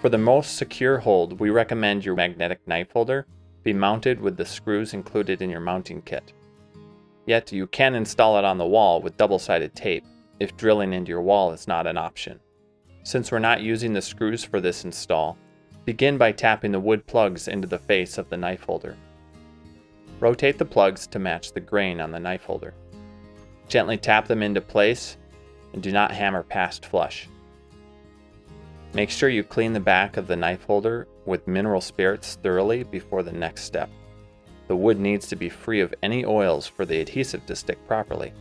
For the most secure hold, we recommend your magnetic knife holder be mounted with the screws included in your mounting kit. Yet you can install it on the wall with double-sided tape if drilling into your wall is not an option. Since we're not using the screws for this install, begin by tapping the wood plugs into the face of the knife holder. Rotate the plugs to match the grain on the knife holder. Gently tap them into place and do not hammer past flush. Make sure you clean the back of the knife holder with mineral spirits thoroughly before the next step. The wood needs to be free of any oils for the adhesive to stick properly.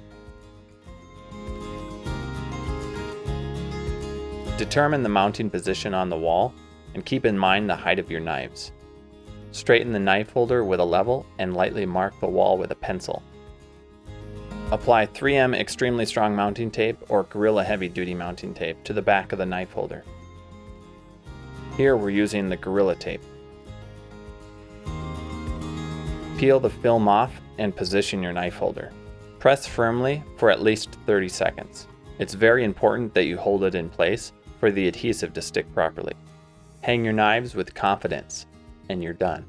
Determine the mounting position on the wall and keep in mind the height of your knives. Straighten the knife holder with a level and lightly mark the wall with a pencil. Apply 3M extremely strong mounting tape or Gorilla heavy duty mounting tape to the back of the knife holder. Here we're using the Gorilla tape. Peel the film off and position your knife holder. Press firmly for at least 30 seconds. It's very important that you hold it in place for the adhesive to stick properly. Hang your knives with confidence, and you're done.